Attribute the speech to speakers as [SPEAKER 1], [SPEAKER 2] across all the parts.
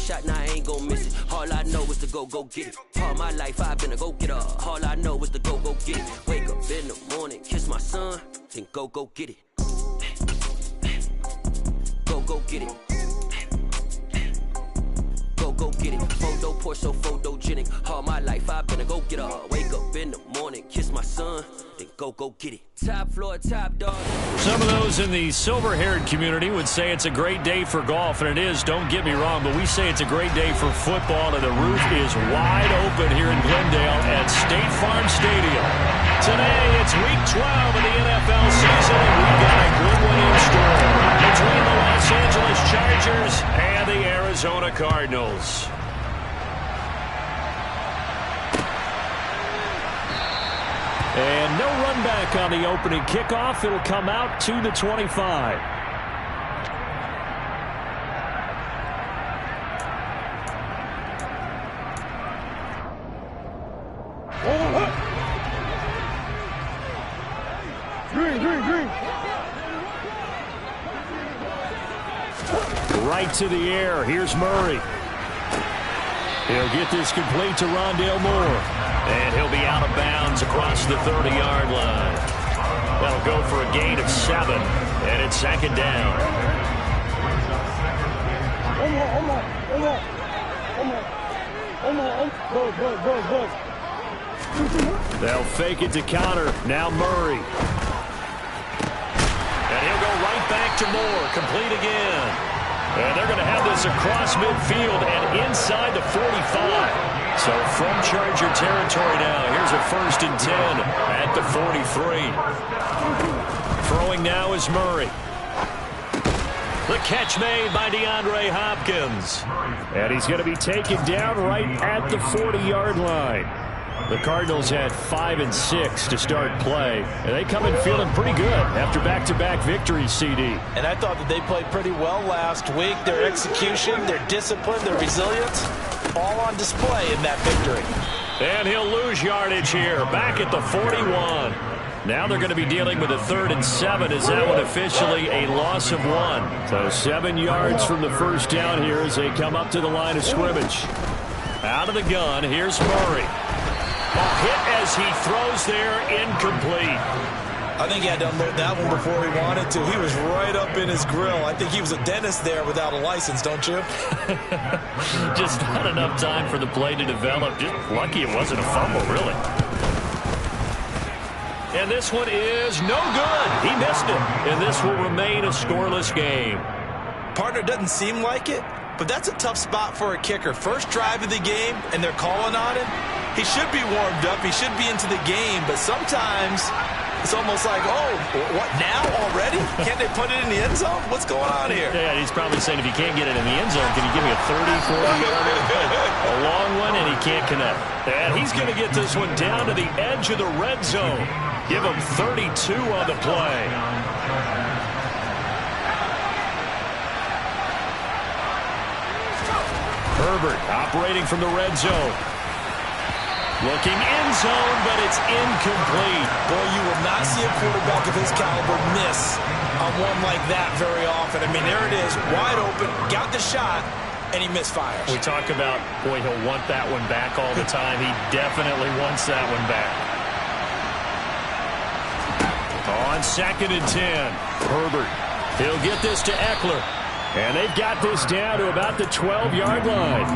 [SPEAKER 1] shot, now I ain't gon' miss it. All I know is to go get it. All my life I've been a go-getter. All I know is to go get it. Wake up in the morning, kiss my son, then go get it. Go get it. Go get it. Photo poor, so photogenic. All my life I've been a go-getter. Wake up in the morning, kiss my son, then go get it. Top floor, top dog.
[SPEAKER 2] Some of those in the silver-haired community would say it's a great day for golf, and it is, don't get me wrong, but we say it's a great day for football, and the roof is wide open here in Glendale at State Farm Stadium. Today, it's week 12 of the NFL season, and we've got a good one in store between the Los Angeles Chargers and the Arizona Cardinals. And no run back on the opening kickoff. It'll come out to the 25. Right to the air. Here's Murray. He'll get this complete to Rondale Moore. And he'll be out of bounds across the 30-yard line. That'll go for a gain of 7, and it's second down. They'll fake it to counter. Now Murray. And he'll go right back to Moore. Complete again. And they're going to have this across midfield and inside the 45. So from Charger territory now, here's a 1st and 10 at the 43. Throwing now is Murray. The catch made by DeAndre Hopkins. And he's going to be taken down right at the 40-yard line. The Cardinals had 5 and 6 to start play, and they come in feeling pretty good after back-to-back victories, CD.
[SPEAKER 3] And I thought that they played pretty well last week. Their execution, their discipline, their resilience, all on display in that victory.
[SPEAKER 2] And he'll lose yardage here, back at the 41. Now they're going to be dealing with a 3rd and 7. Is that one officially a loss of 1? So 7 yards from the first down here as they come up to the line of scrimmage. Out of the gun, here's Murray. A hit as he throws there, incomplete.
[SPEAKER 3] I think he had to unload that one before he wanted to. He was right up in his grill. I think he was a dentist there without a license, don't you?
[SPEAKER 2] Just not enough time for the play to develop. Just lucky it wasn't a fumble, really. And this one is no good. He missed it. And this will remain a scoreless game.
[SPEAKER 3] Partner, doesn't seem like it, but that's a tough spot for a kicker. First drive of the game, and they're calling on him. He should be warmed up. He should be into the game, but sometimes it's almost like, oh, what, now already? Can't they put it in the end zone? What's going on here?
[SPEAKER 2] Yeah, he's probably saying if you can't get it in the end zone, can you give me a 30, 40-yarder? A long one, and he can't connect. And he's going to get this one down to the edge of the red zone. Give him 32 on the play. Herbert operating from the red zone. Looking end zone, but it's incomplete.
[SPEAKER 3] Boy, you will not see a quarterback of his caliber miss on one like that very often. I mean, there it is, wide open, got the shot, and he misfires.
[SPEAKER 2] We talk about, boy, he'll want that one back all the time. He definitely wants that one back. On 2nd and 10, Herbert. He'll get this to Eckler. And they've got this down to about the 12-yard line.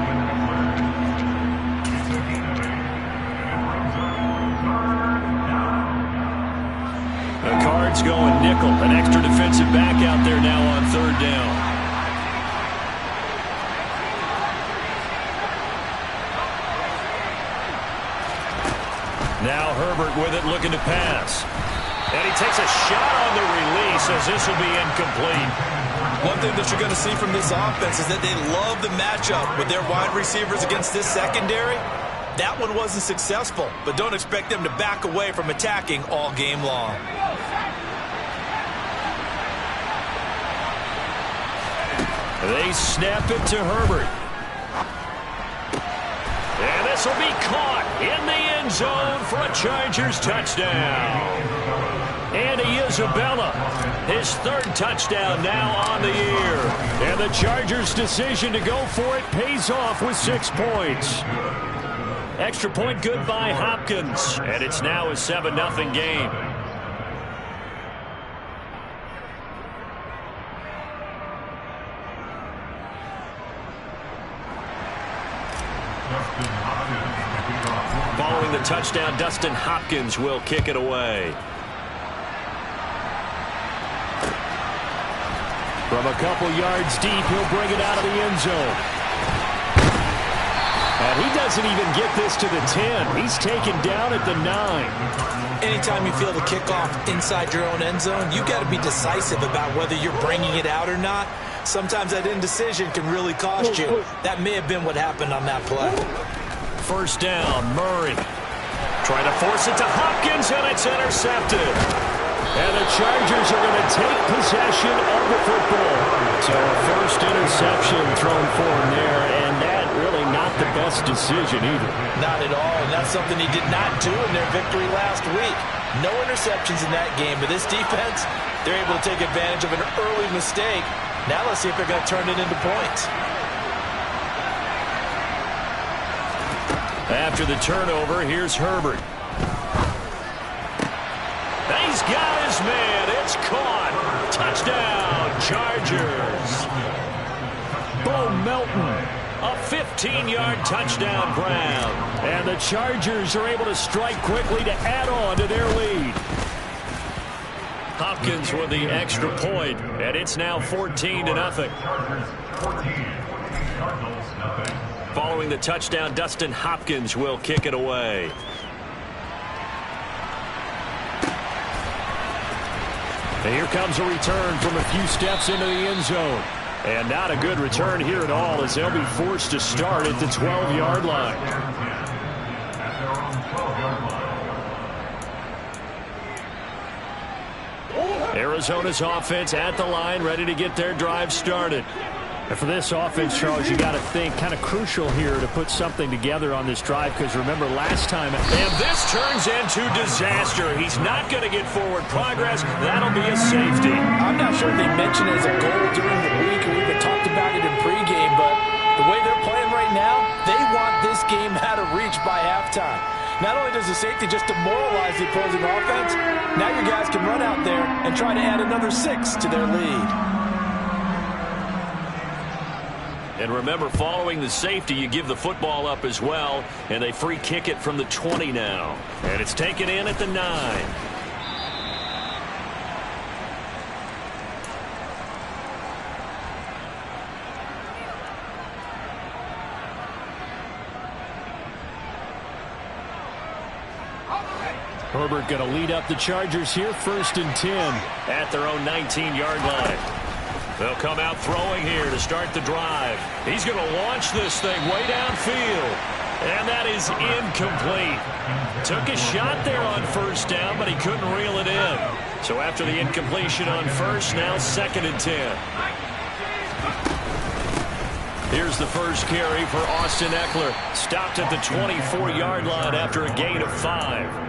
[SPEAKER 2] The Cards going nickel. An extra defensive back out there now on 3rd down. Now Herbert with it, looking to pass. And he takes a shot on the release as this will be incomplete.
[SPEAKER 3] One thing that you're going to see from this offense is that they love the matchup with their wide receivers against this secondary. That one wasn't successful, but don't expect them to back away from attacking all game long.
[SPEAKER 2] They snap it to Herbert. And this will be caught in the end zone for a Chargers touchdown. And Isabella, his third touchdown now on the year. And the Chargers' decision to go for it pays off with 6 points. Extra point good by Hopkins. And it's now a 7-0 game. Following the touchdown, Dustin Hopkins will kick it away. From a couple yards deep, he'll bring it out of the end zone. And he doesn't even get this to the 10. He's taken down at the 9.
[SPEAKER 3] Anytime you feel the kickoff inside your own end zone, you got to be decisive about whether you're bringing it out or not. Sometimes that indecision can really cost you. That may have been what happened on that play.
[SPEAKER 2] First down, Murray. Trying to force it to Hopkins, and it's intercepted. And the Chargers are going to take possession of the football. So a first interception thrown for him there, and that really not the best decision either.
[SPEAKER 3] Not at all, and that's something he did not do in their victory last week. No interceptions in that game, but this defense, they're able to take advantage of an early mistake. Now let's see if they're going to turn it into points.
[SPEAKER 2] After the turnover, here's Herbert. He's got his man. It's caught. Touchdown, Chargers. Bo Melton, a 15-yard touchdown grab. And the Chargers are able to strike quickly to add on to their lead. Hopkins with the extra point, and it's now 14-0. Following the touchdown, Dustin Hopkins will kick it away. And here comes a return from a few steps into the end zone. And not a good return here at all, as they'll be forced to start at the 12-yard line. Arizona's offense at the line, ready to get their drive started. And for this offense, Charles, you got to think kind of crucial here to put something together on this drive, because remember last time. And this turns into disaster. He's not going to get forward progress. That'll be a safety.
[SPEAKER 3] I'm not sure if they mentioned it as a goal during the week or even talked about it in pregame, but the way they're playing right now, they want this game out of reach by halftime. Not only does the safety just demoralize the opposing offense, now your guys can run out there and try to add another 6 to their lead.
[SPEAKER 2] And remember, following the safety, you give the football up as well, and they free kick it from the 20 now. And it's taken in at the 9. Herbert going to lead up the Chargers here, 1st and 10 at their own 19-yard line. They'll come out throwing here to start the drive. He's going to launch this thing way downfield. And that is incomplete. Took a shot there on first down, but he couldn't reel it in. So after the incompletion on first, now 2nd and 10. Here's the first carry for Austin Eckler. Stopped at the 24-yard line after a gain of 5.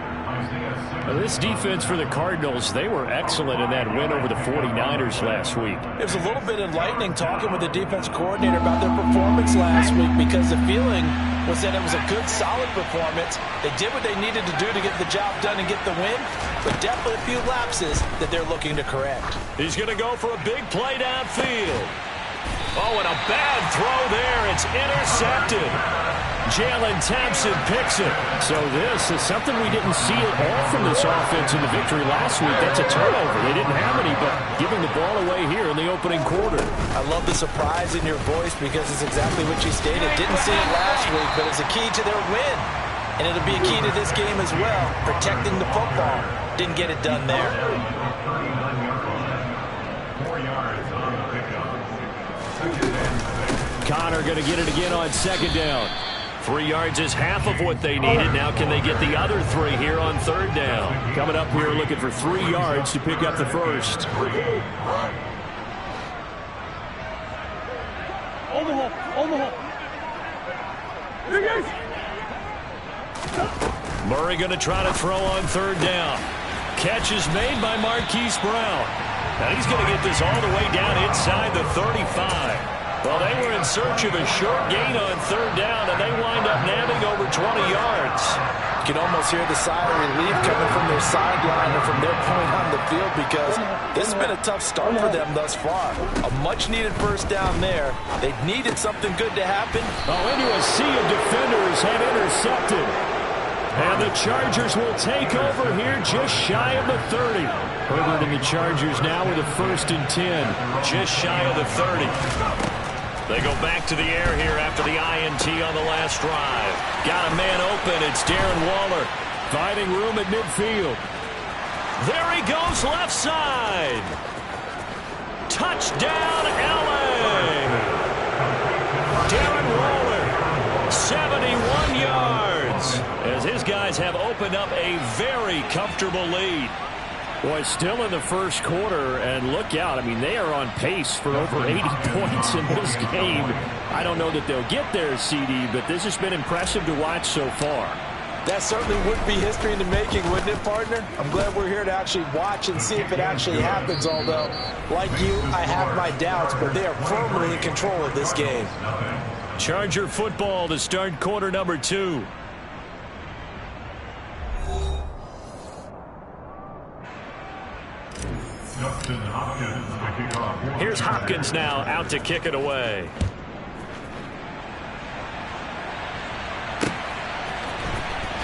[SPEAKER 2] This defense for the Cardinals, they were excellent in that win over the 49ers last week.
[SPEAKER 3] It was a little bit enlightening talking with the defense coordinator about their performance last week, because the feeling was that it was a good, solid performance. They did what they needed to do to get the job done and get the win, but definitely a few lapses that they're looking to correct.
[SPEAKER 2] He's going to go for a big play downfield. Oh, and a bad throw there. It's intercepted. Jalen Thompson picks it. So this is something we didn't see at all from this offense in the victory last week. That's a turnover. They didn't have any, but giving the ball away here in the opening quarter.
[SPEAKER 3] I love the surprise in your voice, because it's exactly what you stated. Didn't see it last week, but it's a key to their win. And it'll be a key to this game as well, protecting the football. Didn't get it done there.
[SPEAKER 4] 4 yards on the pickup.
[SPEAKER 2] Connor going to get it again on 2nd down. 3 yards is half of what they needed. Now can they get the other 3 here on 3rd down? Coming up here looking for 3 yards to pick up the first. Murray going to try to throw on 3rd down. catch is made by Marquise Brown. Now he's going to get this all the way down inside the 35. Well, they were in search of a short gain on third down, and they wind up nabbing over 20 yards.
[SPEAKER 3] You can almost hear the sigh of relief coming from their sideline or from their point on the field, because this has been a tough start for them thus far. A much-needed first down there. They needed something good to happen.
[SPEAKER 2] Oh, into a sea of defenders have intercepted. And the Chargers will take over here just shy of the 30. Herbert and the Chargers now with a 1st and 10. Just shy of the 30. They go back to the air here after the INT on the last drive. Got a man open. It's Darren Waller. Finding room at midfield. There he goes left side. Touchdown, LA. Darren Waller, 71 yards. As his guys have opened up a very comfortable lead. Boy, still in the first quarter, and look out. I mean, they are on pace for over 80 points in this game. I don't know that they'll get there, CD, but this has been impressive to watch so far.
[SPEAKER 3] That certainly would be history in the making, wouldn't it, partner? I'm glad we're here to actually watch and see if it actually happens, although, like you, I have my doubts, but they are firmly in control of this game.
[SPEAKER 2] Charger football to start quarter number 2. Here's Hopkins now out to kick it away.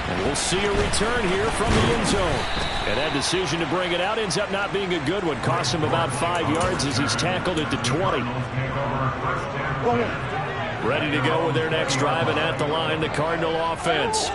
[SPEAKER 2] And we'll see a return here from the end zone. And that decision to bring it out ends up not being a good one. Costs him about 5 yards as he's tackled at the 20. Ready to go with their next drive, and at the line, the Cardinal offense.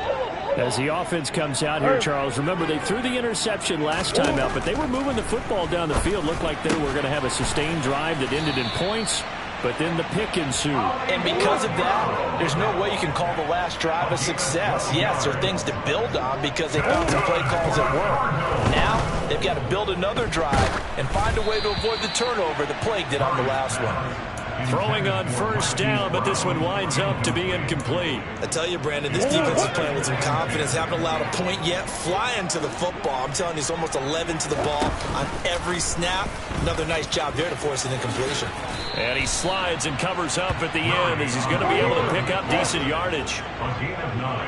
[SPEAKER 2] As the offense comes out here, Charles, remember they threw the interception last time out, but they were moving the football down the field. Looked like they were going to have a sustained drive that ended in points, but then the pick ensued. And because of that, there's no way you can call the last drive a success. Yes, there are things to build on because they found some play calls that work. Now, they've got to build another drive and find a way to avoid the turnover that plagued it on the last one. Throwing on first down, but this one winds up to be incomplete.
[SPEAKER 3] I tell you, Brandon, this defense is playing with some confidence. Haven't allowed a point yet. Flying to the football. I'm telling you, it's almost 11 to the ball on every snap. Another nice job there to force an incompletion.
[SPEAKER 2] And he slides and covers up at the end as he's going to be able to pick up decent yardage.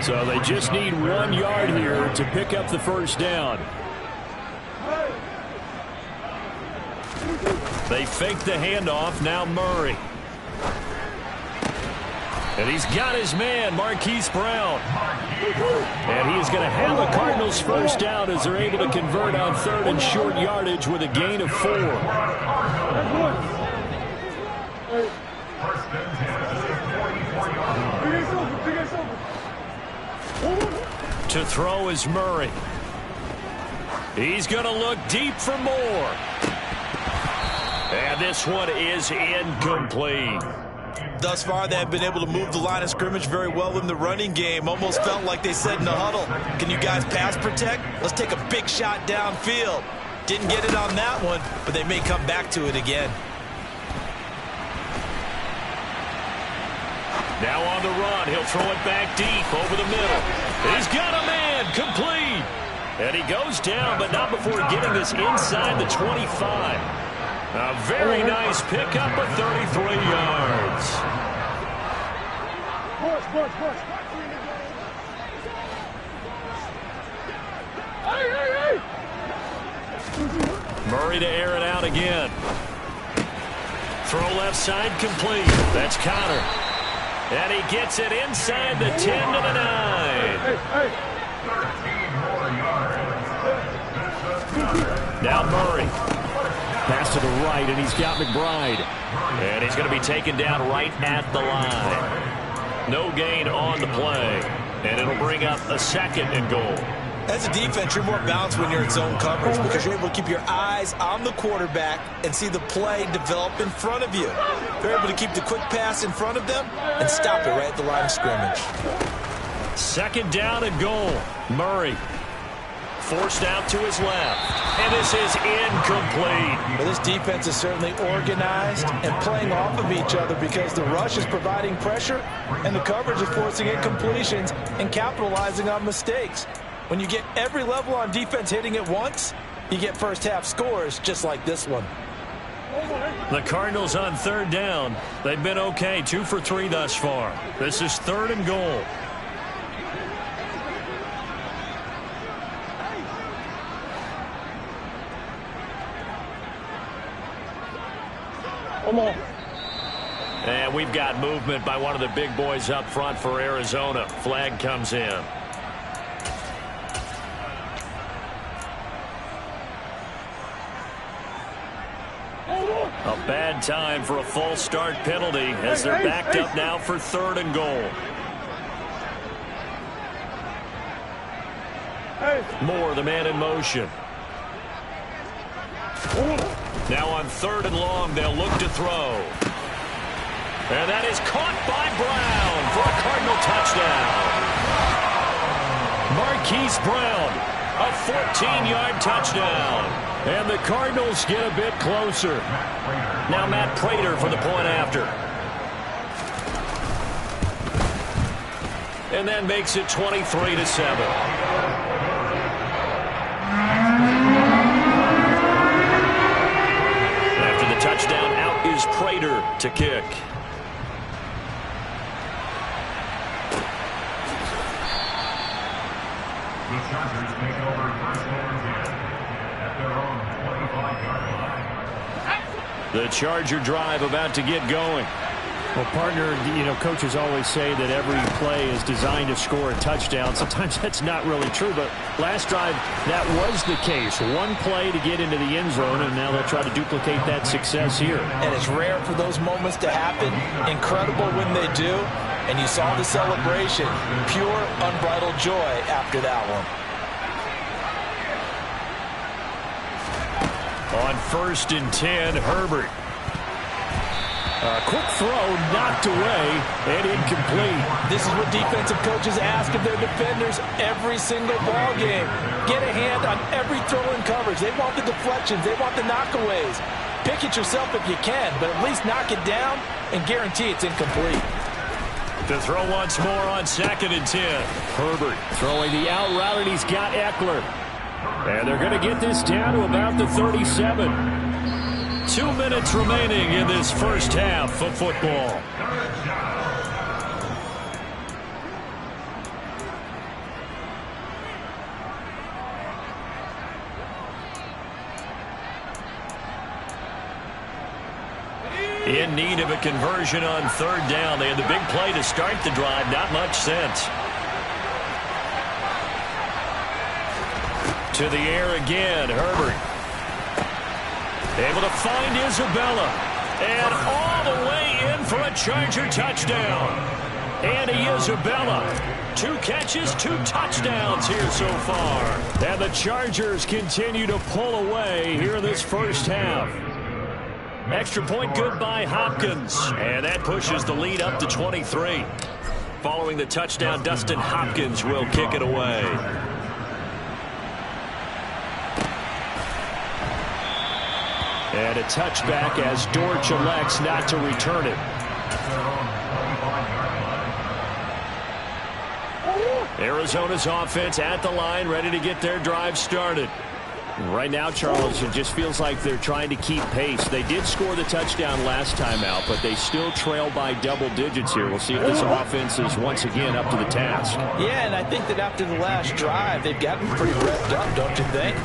[SPEAKER 2] So they just need 1 yard here to pick up the first down. They fake the handoff. Now Murray. And he's got his man, Marquise Brown. And he is going to have the Cardinals first down as they're able to convert on third and short yardage with a gain of 4. To throw is Murray. He's going to look deep for more. And this one is incomplete.
[SPEAKER 3] Thus far, they have been able to move the line of scrimmage very well in the running game. Almost felt like they said in the huddle, can you guys pass protect? Let's take a big shot downfield. Didn't get it on that one, but they may come back to it again.
[SPEAKER 2] Now on the run, he'll throw it back deep over the middle. He's got a man, complete. And he goes down, but not before getting this inside the 25. A very nice pickup of 33 yards. Murray to air it out again. Throw left side complete. That's Connor. And he gets it inside the 10 to the 9. Now Murray. Pass to the right, and he's got McBride. And he's going to be taken down right at the line. No gain on the play. And it'll bring up a 2nd and goal.
[SPEAKER 3] As a defense, you're more balanced when you're in zone coverage because you're able to keep your eyes on the quarterback and see the play develop in front of you. You're able to keep the quick pass in front of them and stop it right at the line of scrimmage.
[SPEAKER 2] 2nd down and goal. Murray. Forced out to his left. And this is incomplete.
[SPEAKER 3] Well, this defense is certainly organized and playing off of each other because the rush is providing pressure and the coverage is forcing incompletions and capitalizing on mistakes. When you get every level on defense hitting at once, you get first half scores just like this one.
[SPEAKER 2] The Cardinals on third down. They've been okay, 2 for 3 thus far. This is 3rd and goal. And we've got movement by one of the big boys up front for Arizona. Flag comes in. A bad time for a false start penalty as they're backed up now for 3rd and goal. Moore, the man in motion. Now on 3rd and long, they'll look to throw. And that is caught by Brown for a Cardinal touchdown. Marquise Brown, a 14-yard touchdown. And the Cardinals get a bit closer. Now Matt Prater for the point after. And that makes it 23-7. Touchdown, out is Prater to kick.
[SPEAKER 4] The Chargers take over first and 10 at their own 25-yard line.
[SPEAKER 2] The Charger drive about to get going.
[SPEAKER 5] Well, partner, you know, coaches always say that every play is designed to score a touchdown. Sometimes that's not really true, but last drive, that was the case. One play to get into the end zone, and now they'll try to duplicate that success here.
[SPEAKER 3] And it's rare for those moments to happen. Incredible when they do. And you saw the celebration. Pure, unbridled joy after that one.
[SPEAKER 2] On 1st and 10, Herbert. A quick throw knocked away and incomplete.
[SPEAKER 3] This is what defensive coaches ask of their defenders every single ball game. Get a hand on every throw in coverage. They want the deflections. They want the knockaways. Pick it yourself if you can, but at least knock it down and guarantee it's incomplete.
[SPEAKER 2] To throw once more on 2nd and 10. Herbert throwing the out route, and he's got Eckler. And they're going to get this down to about the 37. 2 minutes remaining in this first half of football. In need of a conversion on 3rd down. They had the big play to start the drive. Not much sense. To the air again, Herbert. Able to find Isabella. And all the way in for a Charger touchdown. Andy Isabella. 2 catches, 2 touchdowns here so far. And the Chargers continue to pull away here in this first half. Extra point good by Hopkins. And that pushes the lead up to 23. Following the touchdown, Dustin Hopkins will kick it away. And a touchback as Dortch elects not to return it. Arizona's offense at the line, ready to get their drive started. Right now, Charles, it just feels like they're trying to keep pace. They did score the touchdown last time out, but they still trail by double digits here. We'll see if this offense is once again up to the task.
[SPEAKER 3] Yeah, and I think that after the last drive, they've gotten pretty revved up, don't you think?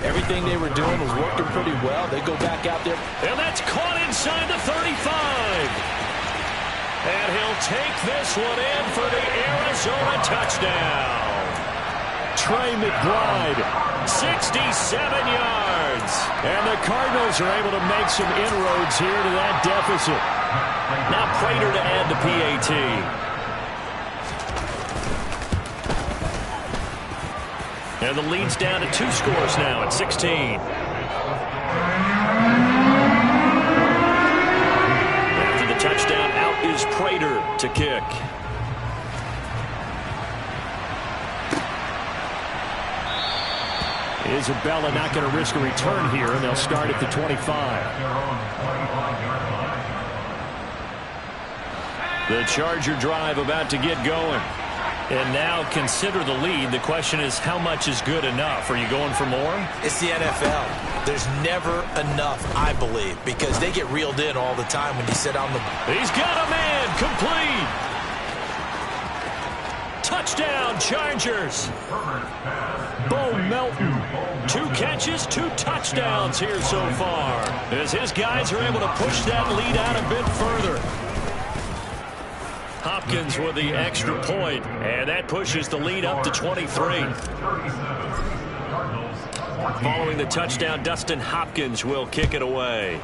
[SPEAKER 3] Everything they were doing was working pretty well. They go back out there.
[SPEAKER 2] And that's caught inside the 35. And he'll take this one in for the Arizona touchdown. Trey McBride, 67 yards. And the Cardinals are able to make some inroads here to that deficit. Now Prater to add the PAT. And the lead's down to 2 scores now at 16. After the touchdown, out is Prater to kick. Isabella not going to risk a return here, and they'll start at the 25. The Charger drive about to get going. And now consider the lead. The question is, how much is good enough? Are you going for more?
[SPEAKER 3] It's the NFL. There's never enough, I believe, because they get reeled in all the time when you sit on the...
[SPEAKER 2] He's got a man. Complete. Touchdown, Chargers. Bo Melton. 2 catches, 2 touchdowns here so far, as his guys are able to push that lead out a bit further. Hopkins with the extra point, and that pushes the lead up to 23. Following the touchdown, Dustin Hopkins will kick it away.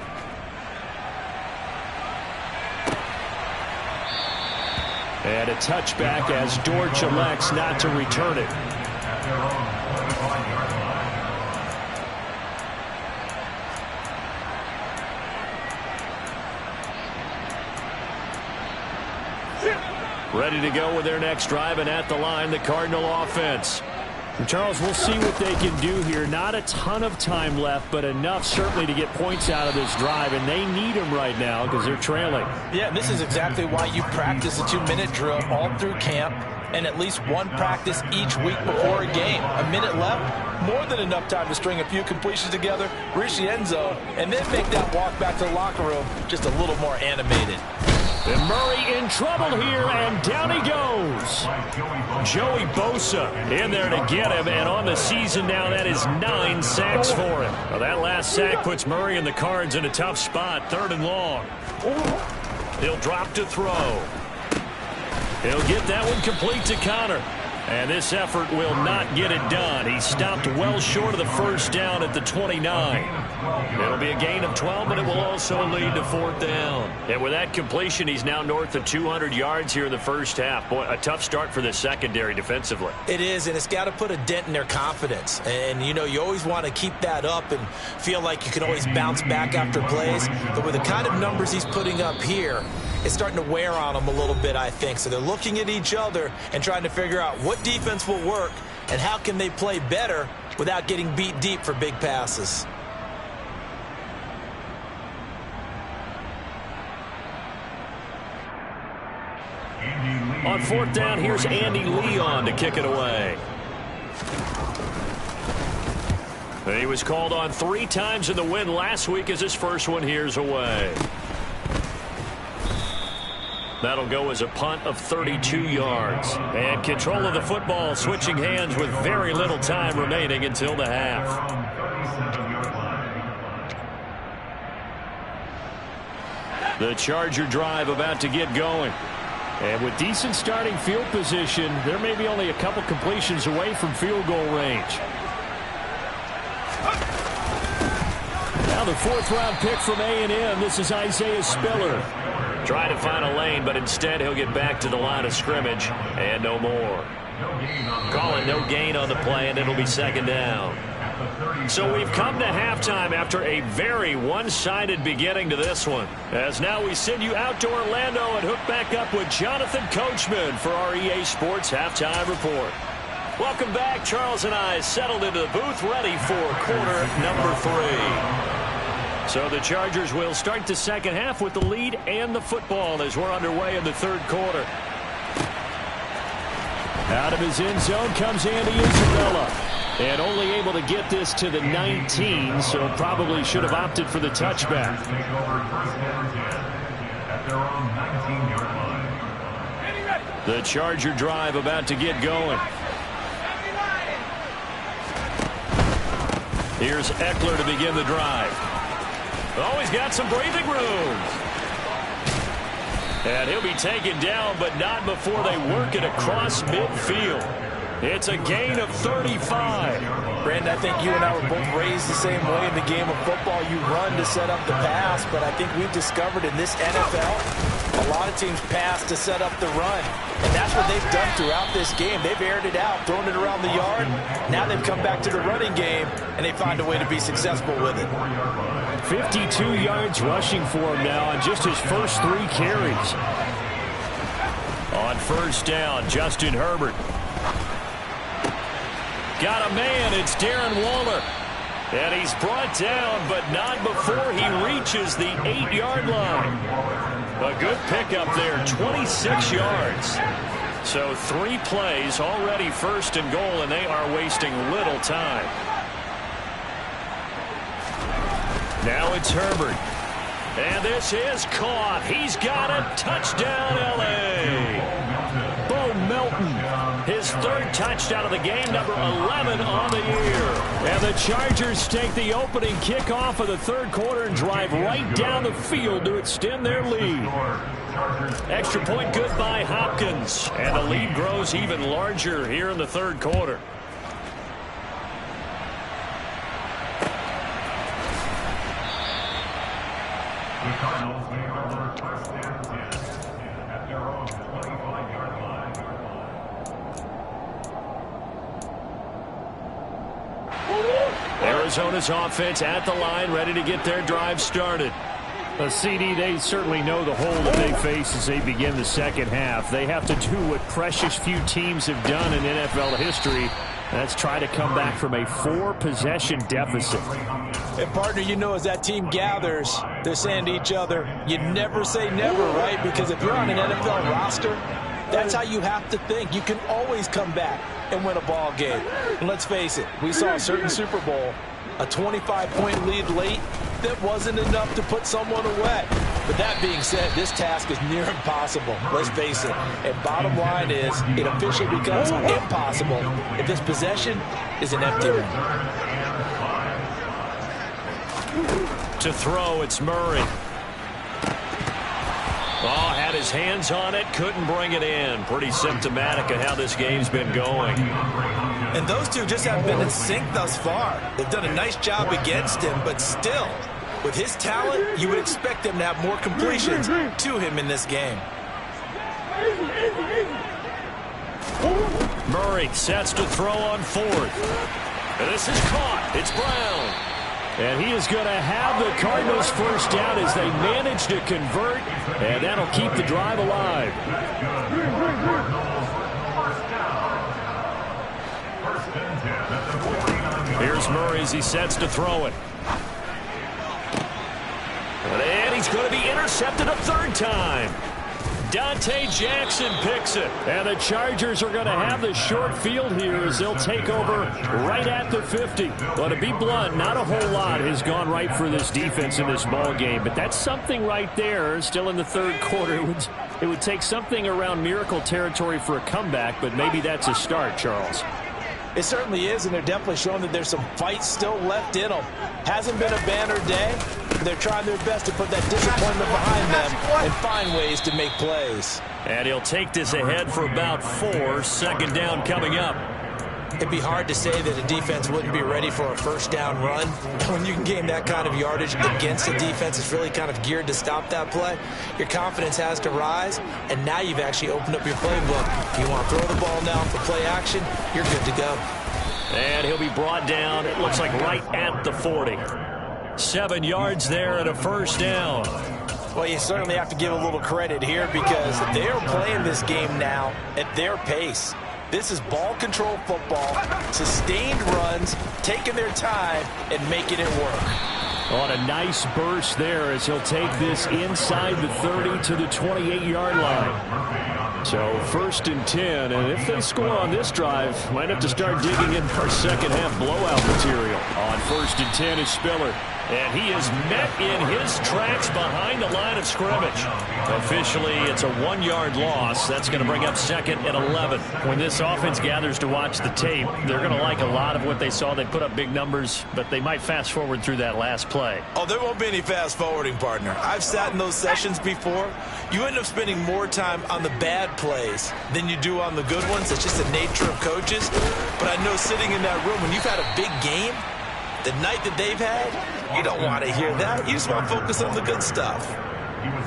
[SPEAKER 2] And a touchback as Dortch elects not to return it. Ready to go with their next drive, and at the line, the Cardinal offense.
[SPEAKER 5] And Charles, we'll see what they can do here. Not a ton of time left, but enough certainly to get points out of this drive, and they need them right now because they're trailing.
[SPEAKER 3] Yeah, and this is exactly why you practice a 2-minute drill all through camp and at least one practice each week before a game. A minute left, more than enough time to string a few completions together, reach the end zone, and then make that walk back to the locker room just a little more animated.
[SPEAKER 5] And Murray in trouble here, and down he goes.
[SPEAKER 2] Joey Bosa in there to get him, and on the season now, that is 9 sacks for him. Well, that last sack puts Murray and the Cards in a tough spot, 3rd and long. He'll drop to throw. He'll get that one complete to Connor. And this effort will not get it done. He stopped well short of the first down at the 29. It'll be a gain of 12, but it will also lead to 4th down. And with that completion, he's now north of 200 yards here in the first half. Boy, a tough start for the secondary defensively.
[SPEAKER 3] It is, and it's got to put a dent in their confidence. And, you know, you always want to keep that up and feel like you can always bounce back after plays. But with the kind of numbers he's putting up here, it's starting to wear on them a little bit, I think. So they're looking at each other and trying to figure out what defense will work and how can they play better without getting beat deep for big passes.
[SPEAKER 2] On 4th down, here's Andy Leon to kick it away. He was called on 3 times in the win last week as his first one here's away. That'll go as a punt of 32 yards. And control of the football switching hands with very little time remaining until the half. The Charger drive about to get going.
[SPEAKER 5] And with decent starting field position, there may be only a couple completions away from field goal range. Now the 4th-round pick from A&M. This is Isaiah Spiller.
[SPEAKER 2] Trying to find a lane, but instead he'll get back to the line of scrimmage and no more. Calling no gain on the play, and it'll be 2nd down. So we've come to halftime after a very one-sided beginning to this one. As now we send you out to Orlando and hook back up with Jonathan Coachman for our EA Sports Halftime Report. Welcome back. Charles and I settled into the booth ready for quarter number 3. So the Chargers will start the second half with the lead and the football as we're underway in the 3rd quarter.
[SPEAKER 5] Out of his end zone comes Andy Isabella. And only able to get this to the 19, so probably should have opted for the touchback.
[SPEAKER 2] The Charger drive about to get going. Here's Eckler to begin the drive. Oh, he's got some breathing room. And he'll be taken down, but not before they work it across midfield. It's a gain of 35.
[SPEAKER 3] Brandon, I think you and I were both raised the same way in the game of football. You run to set up the pass, but I think we've discovered in this NFL, a lot of teams pass to set up the run. And that's what they've done throughout this game. They've aired it out, thrown it around the yard. Now they've come back to the running game, and they find a way to be successful with it.
[SPEAKER 5] 52 yards rushing for him now on just his first 3 carries.
[SPEAKER 2] On 1st down, Justin Herbert. Got a man, it's Darren Waller. And he's brought down, but not before he reaches the 8-yard line. A good pickup there, 26 yards. So 3 plays already, 1st and goal, and they are wasting little time. Now it's Herbert. And this is caught. He's got it. Touchdown, L.A. Bo Melton, his 3rd touchdown of the game, number 11 on the year. And the Chargers take the opening kickoff of the 3rd quarter and drive right down the field to extend their lead. Extra point good by Hopkins. And the lead grows even larger here in the 3rd quarter.
[SPEAKER 4] The Cardinals may over 1st and 10 at their own 25-yard line.
[SPEAKER 2] Arizona's offense at the line, ready to get their drive started.
[SPEAKER 5] A CD, they certainly know the hole that they face as they begin the 2nd half. They have to do what precious few teams have done in NFL history. That's try to come back from a 4-possession deficit.
[SPEAKER 3] And, partner, you know, as that team gathers, they're saying to each other, you never say never, right? Because if you're on an NFL roster, that's how you have to think. You can always come back and win a ball game. And let's face it, we saw a certain Super Bowl, a 25-point lead late that wasn't enough to put someone away. But that being said, this task is near impossible. Let's face it. And bottom line is, it officially becomes impossible if this possession is an empty one.
[SPEAKER 2] To throw, it's Murray. Oh, had his hands on it, couldn't bring it in. Pretty symptomatic of how this game's been going.
[SPEAKER 3] And those two just haven't been in sync thus far. They've done a nice job against him, but still, with his talent, you would expect them to have more completions to him in this game.
[SPEAKER 2] Murray sets to throw on 4th. And this is caught. It's Brown.
[SPEAKER 5] And he is going to have the Cardinals 1st down as they manage to convert, and that'll keep the drive alive.
[SPEAKER 2] Here's Murray as he sets to throw it. And he's going to be intercepted a 3rd time. Dante Jackson picks it.
[SPEAKER 5] And the Chargers are going to have the short field here as they'll take over right at the 50. But to be blunt, not a whole lot has gone right for this defense in this ball game. But that's something right there. Still in the 3rd quarter. It would take something around miracle territory for a comeback, but maybe that's a start, Charles.
[SPEAKER 3] It certainly is, and they're definitely showing that there's some fight still left in them. Hasn't been a banner day. They're trying their best to put that disappointment behind them and find ways to make plays.
[SPEAKER 2] And he'll take this ahead for about 4. 2nd down coming up.
[SPEAKER 3] It'd be hard to say that a defense wouldn't be ready for a 1st down run. When you can gain that kind of yardage against a defense that's really kind of geared to stop that play, your confidence has to rise, and now you've actually opened up your playbook. If you want to throw the ball down for play action, you're good to go.
[SPEAKER 2] And he'll be brought down, it looks like right at the 40. 7 yards there and a 1st down.
[SPEAKER 3] Well, you certainly have to give a little credit here because they are playing this game now at their pace. This is ball control football, sustained runs, taking their time and making it work.
[SPEAKER 5] On a nice burst there as he'll take this inside the 30 to the 28-yard line. So 1st and 10, and if they score on this drive, might have to start digging in for 2nd half blowout material. On 1st and 10 is Spiller.
[SPEAKER 2] And he is met in his tracks behind the line of scrimmage. Officially, it's a 1-yard loss. That's going to bring up 2nd and 11.
[SPEAKER 5] When this offense gathers to watch the tape, they're going to like a lot of what they saw. They put up big numbers, but they might fast forward through that last play.
[SPEAKER 3] Oh, there won't be any fast forwarding, partner. I've sat in those sessions before. You end up spending more time on the bad plays than you do on the good ones. It's just the nature of coaches. But I know sitting in that room, when you've had a big game, the night that they've had, you don't want to hear that. You just want to focus on the good stuff.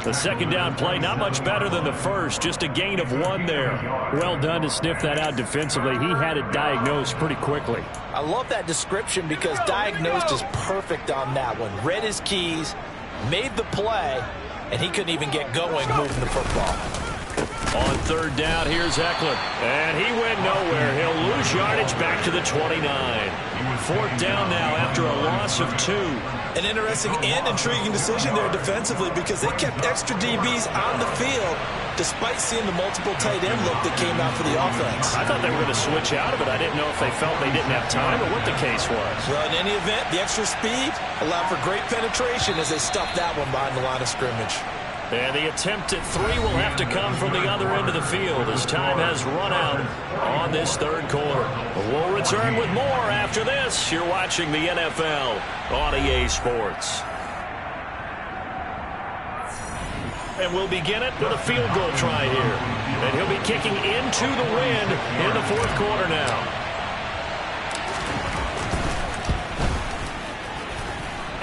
[SPEAKER 2] The 2nd down play, not much better than the 1st. Just a gain of 1 there.
[SPEAKER 5] Well done to sniff that out defensively. He had it diagnosed pretty quickly.
[SPEAKER 3] I love that description because diagnosed is perfect on that one. Read his keys, made the play, and he couldn't even get going moving the football.
[SPEAKER 2] On 3rd down, here's Eckler. And he went nowhere. He'll lose yardage back to the 29. 4th down now after a loss of 2.
[SPEAKER 3] An interesting and intriguing decision there defensively because they kept extra DBs on the field despite seeing the multiple tight end look that came out for the offense.
[SPEAKER 5] I thought they were going to switch out of it. I didn't know if they felt they didn't have time or what the case was.
[SPEAKER 3] Well, in any event, the extra speed allowed for great penetration as they stuffed that one behind the line of scrimmage.
[SPEAKER 2] And the attempt at 3 will have to come from the other end of the field as time has run out on this third quarter. We'll return with more after this. You're watching the NFL on EA Sports. And we'll begin it with a field goal try here. And he'll be kicking into the wind in the fourth quarter now.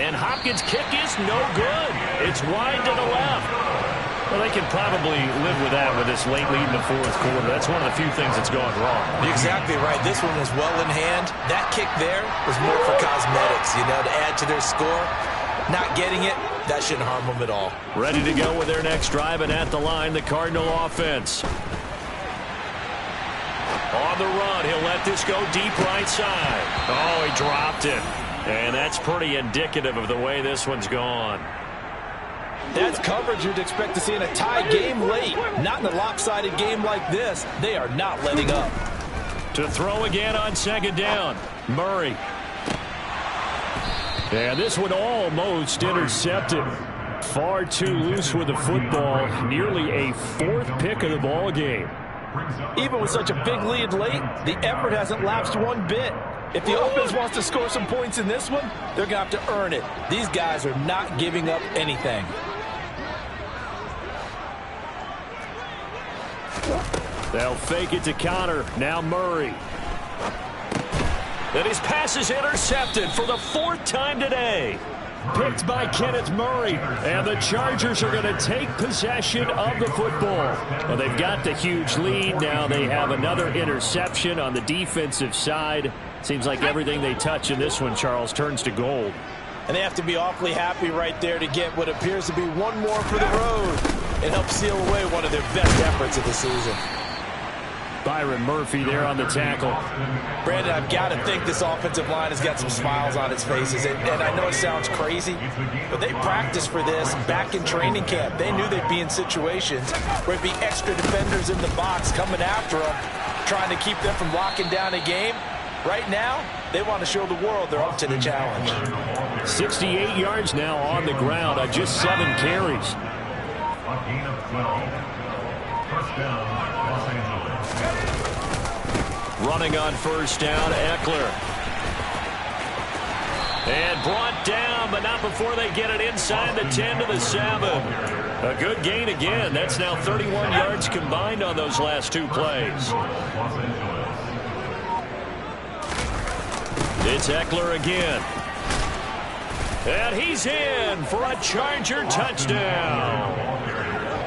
[SPEAKER 2] And Hopkins' kick is no good. It's wide to the left. Well, they can probably live with that with this late lead in the fourth quarter. That's one of the few things that's gone wrong.
[SPEAKER 3] You're exactly right. This one was well in hand. That kick there was more for cosmetics, you know, to add to their score. Not getting it, that shouldn't harm them at all.
[SPEAKER 2] Ready to go with their next drive, and at the line, the Cardinal offense. On the run, he'll let this go deep right side. Oh, he dropped it. And that's pretty indicative of the way this one's gone.
[SPEAKER 3] That's coverage you'd expect to see in a tie game late. Not in a lopsided game like this. They are not letting up.
[SPEAKER 2] To throw again on second down, Murray. And this one almost intercepted. Far too loose with the football. Nearly a fourth pick of the ball game.
[SPEAKER 3] Even with such a big lead late, the effort hasn't lapsed one bit. If the offense wants to score some points in this one, they're going to have to earn it. These guys are not giving up anything.
[SPEAKER 2] They'll fake it to counter. Now Murray. And his pass is intercepted for the fourth time today. Picked by Kenneth Murray. And the Chargers are going to take possession of the football. Well, they've got the huge lead. Now they have another interception on the defensive side. Seems like everything they touch in this one, Charles, turns to gold.
[SPEAKER 3] And they have to be awfully happy right there to get what appears to be one more for the road and help seal away one of their best efforts of the season.
[SPEAKER 5] Byron Murphy there on the tackle.
[SPEAKER 3] Brandon, I've got to think this offensive line has got some smiles on its faces. And I know it sounds crazy, but they practiced for this back in training camp. They knew they'd be in situations where it'd be extra defenders in the box coming after them, trying to keep them from locking down a game. Right now, they want to show the world they're up to the challenge.
[SPEAKER 5] 68 yards now on the ground on just 7 carries.
[SPEAKER 4] A gain of 12. First down, Los Angeles.
[SPEAKER 2] Running on first down, Eckler. And brought down, but not before they get it inside the 10 to the 7. A good gain again. That's now 31 yards combined on those last 2 plays. It's Eckler again. And he's in for a Charger touchdown.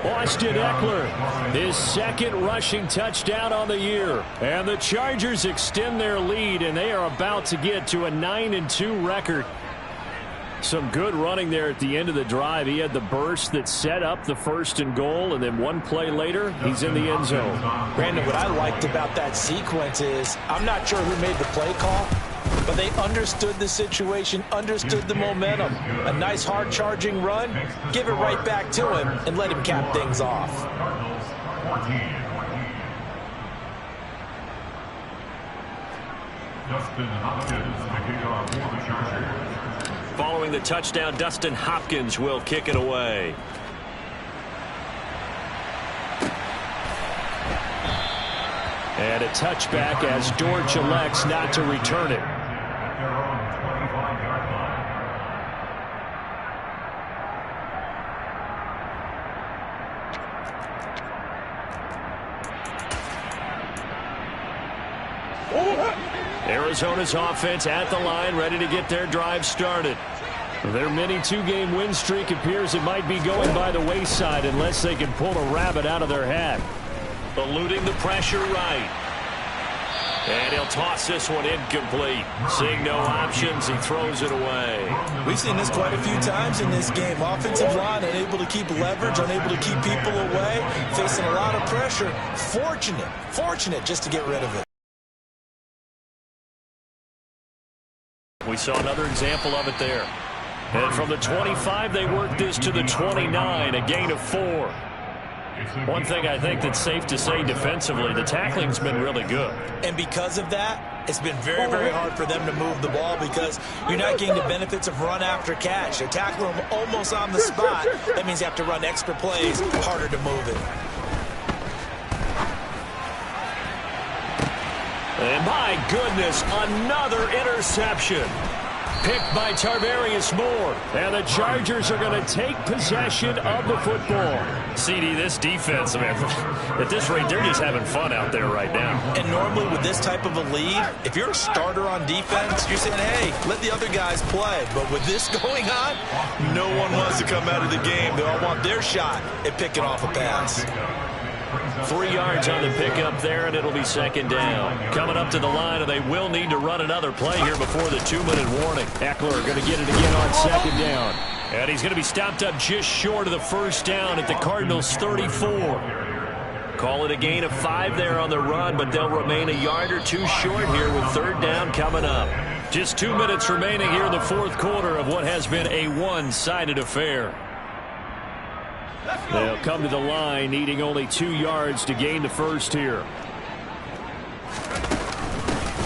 [SPEAKER 2] Austin Eckler, his second rushing touchdown on the year. And the Chargers extend their lead, and they are about to get to a 9-2 record. Some good running there at the end of the drive. He had the burst that set up the 1st and goal, and then one play later, he's in the end zone.
[SPEAKER 3] Brandon, what I liked about that sequence is I'm not sure who made the play call, but they understood the situation, understood the momentum. A nice hard-charging run, give it right back to him, and let him cap things off.
[SPEAKER 4] Dustin Hopkins picking off for the Chargers.
[SPEAKER 2] Following the touchdown, Dustin Hopkins will kick it away.
[SPEAKER 5] And a touchback as Dortch elects not to return it.
[SPEAKER 4] At their own 25-yard line.
[SPEAKER 2] Arizona's offense at the line, ready to get their drive started.
[SPEAKER 5] Their mini 2-game win streak appears it might be going by the wayside unless they can pull a rabbit out of their hat.
[SPEAKER 2] Eluding the pressure right. And he'll toss this one incomplete. Seeing no options, he throws it away.
[SPEAKER 3] We've seen this quite a few times in this game. Offensive line unable to keep leverage, unable to keep people away, facing a lot of pressure. Fortunate just to get rid of it.
[SPEAKER 2] We saw another example of it there. And from the 25, they work this to the 29, a gain of 4. One thing I think that's safe to say defensively, the tackling's been really good.
[SPEAKER 3] And because of that, it's been very, very hard for them to move the ball because you're not getting the benefits of run after catch. They tackle them almost on the spot. That means you have to run extra plays, harder to move it.
[SPEAKER 2] And my goodness, another interception. Picked by Tarvarius Moore. And the Chargers are going to take possession of the football. CD, this defense, I mean, at this rate, they're just having fun out there right now.
[SPEAKER 3] And normally with this type of a lead, if you're a starter on defense, you're saying, hey, let the other guys play. But with this going on, no one wants to come out of the game. They all want their shot at picking off a pass.
[SPEAKER 2] 3 yards on the pickup there, and it'll be second down. Coming up to the line, and they will need to run another play here before the 2-minute warning. Eckler going to get it again on second down. And he's going to be stopped up just short of the first down at the Cardinals' 34. Call it a gain of 5 there on the run, but they'll remain a yard or two short here with third down coming up. Just 2 minutes remaining here in the fourth quarter of what has been a one-sided affair. They'll come to the line needing only 2 yards to gain the first here.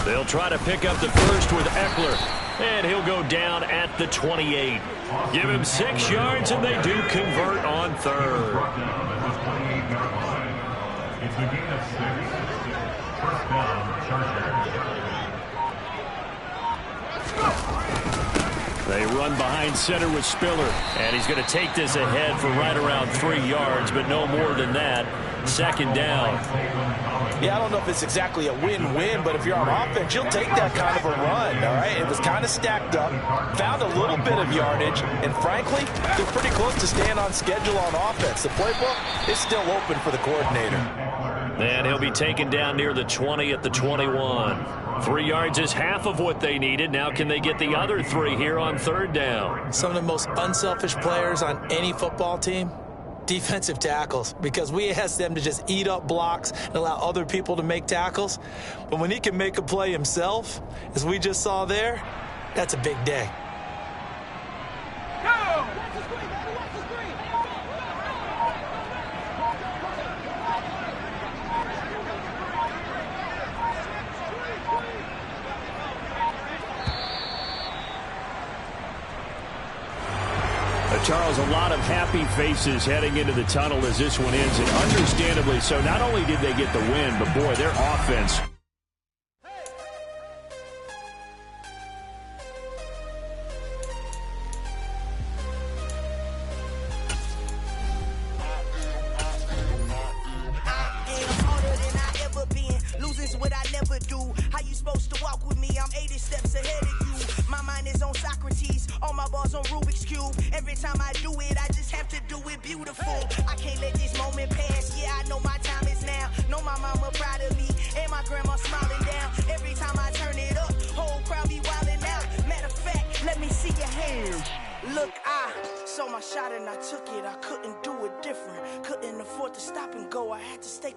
[SPEAKER 2] They'll try to pick up the first with Eckler, and he'll go down at the 28. Give him 6 yards, and they do convert on third.
[SPEAKER 4] It's a gain of 6. First down, Chargers.
[SPEAKER 2] They run behind center with Spiller, and he's going to take this ahead for right around 3 yards, but no more than that. Second down.
[SPEAKER 3] Yeah, I don't know if it's exactly a win-win, but if you're on offense, you'll take that kind of a run, all right? It was kind of stacked up, found a little bit of yardage, and frankly, they're pretty close to staying on schedule on offense. The playbook is still open for the coordinator.
[SPEAKER 2] And he'll be taken down near the 20 at the 21. 3 yards is half of what they needed. Now can they get the other 3 here on third down?
[SPEAKER 3] Some of the most unselfish players on any football team, defensive tackles, because we ask them to just eat up blocks and allow other people to make tackles. But when he can make a play himself, as we just saw there, that's a big day. Go!
[SPEAKER 5] Charles, a lot of happy faces heading into the tunnel as this one ends, and understandably so. Not only did they get the win, but boy, their offense.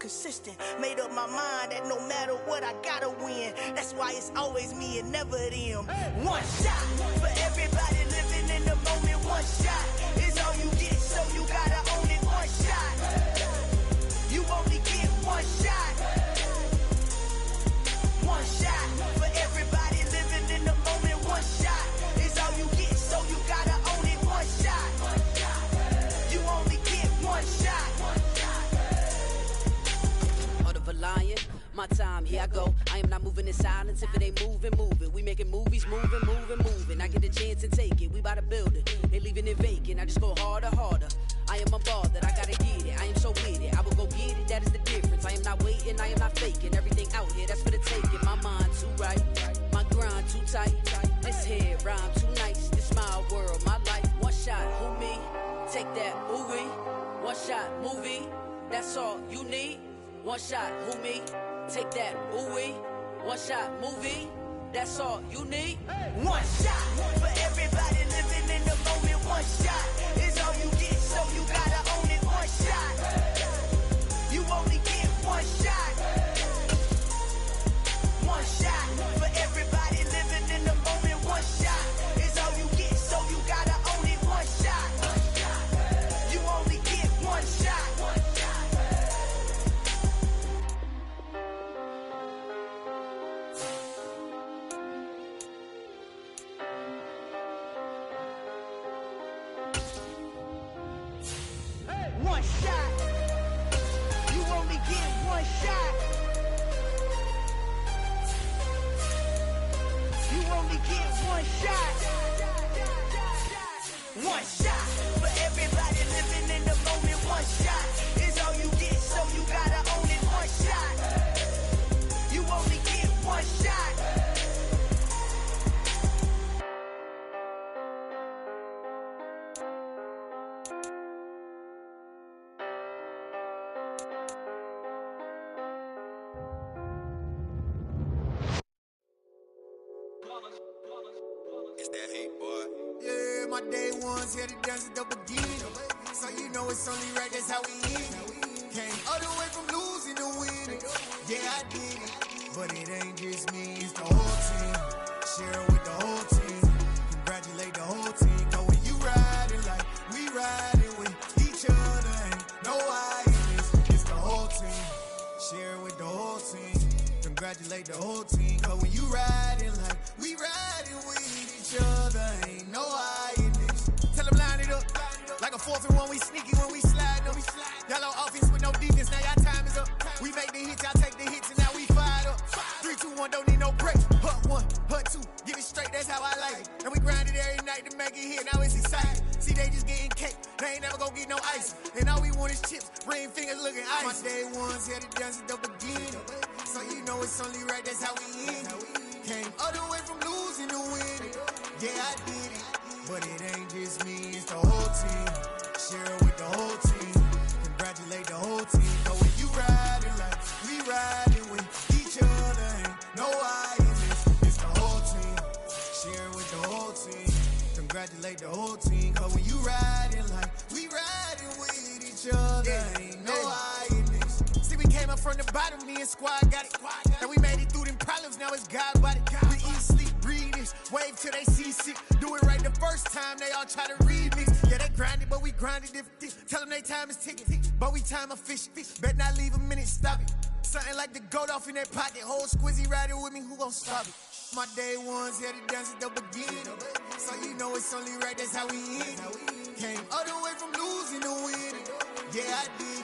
[SPEAKER 6] Consistent, made up my mind that no matter what I gotta win. That's why it's always me and never them. One shot for everybody living in the moment. One shot is all you get, so you gotta own it. One shot, you only get one shot. One shot for everybody living in the moment. One shot is all you get, so you gotta own it. One shot, you only get one shot.
[SPEAKER 7] Lion, my time, here I go. I am not moving in silence. If it ain't moving, moving. We making movies, moving. I get the chance and take it. We bout to build it. They leaving it vacant. I just go harder. I am a ball that I gotta get it. I am so with it. I will go get it. That is the difference. I am not waiting. I am not faking. Everything out here, that's for the taking. My mind too right. My grind too tight. This head rhyme too nice. This my world, my life. One shot, who me? Take that, movie. One shot, movie. That's all you need. One shot, who me? Take that, ooh-wee. One shot, movie. That's all you need.
[SPEAKER 6] One shot for everybody living in the moment. One shot is all you get, so you gotta own it. One shot, you only get one shot. One shot for everybody living in the moment. One shot is all you get, so you gotta only get one shot. One shot for everybody living in the moment. One shot is all you get, so you gotta own it. One shot. You only get one shot.
[SPEAKER 8] It's that hate, boy. Yeah, my day ones here to dance at the beginning. So you know it's only right, that's how we end it. Came all the way from losing to winning. Yeah, I did it. But it ain't just me, it's the whole team. Share it with the whole team. Congratulate the whole team. Cause when you riding like we riding with each other, ain't no I in this. It's the whole team. Share it with the whole team. Congratulate the whole team. Cause when you riding like we riding with each other, ain't no I in this. Tell them line it up. Like a 4th and 1, we sneaky when we slide them. Y'all on offense with no defense, now y'all time is up. We make the hits, y'all take the hits, and now we fired up. 3, 2, 1, don't need no break. Hut 1, hut 2, get it straight, that's how I like it. And we grind it every night to make it here, now it's exciting. See, they just getting cake, they ain't never gonna get no ice. And all we want is chips, ring fingers looking ice. My day ones here to dance at the beginning. So you know it's only right, that's how we end it. Came all the way from losing to winning. Yeah, I did it. But it ain't just me, it's the whole team. Share it with the whole team. Congratulate the whole team. But when you riding like we riding with each other, ain't no I in this. It's the whole team. Share it with the whole team. Congratulate the whole team. Cause when you riding like we riding with each other, ain't no I in this. See, we came up from the bottom, me and squad got it. And we made it through them problems, now it's God body. We eat, sleep, breathe this, wave till they see sick. Do it right the first time, they all try to remix. Yeah, they grinded, but we grinded different. Tell them they time is ticking, but we time a fish. Bet not leave a minute, stop it. Something like the goat off in that pocket. Whole squizzy riding with me, who gon' stop it? My day ones here to dance at the beginning. So you know it's only right, that's how we end it. Came all the way from losing to winning. Yeah, I did it.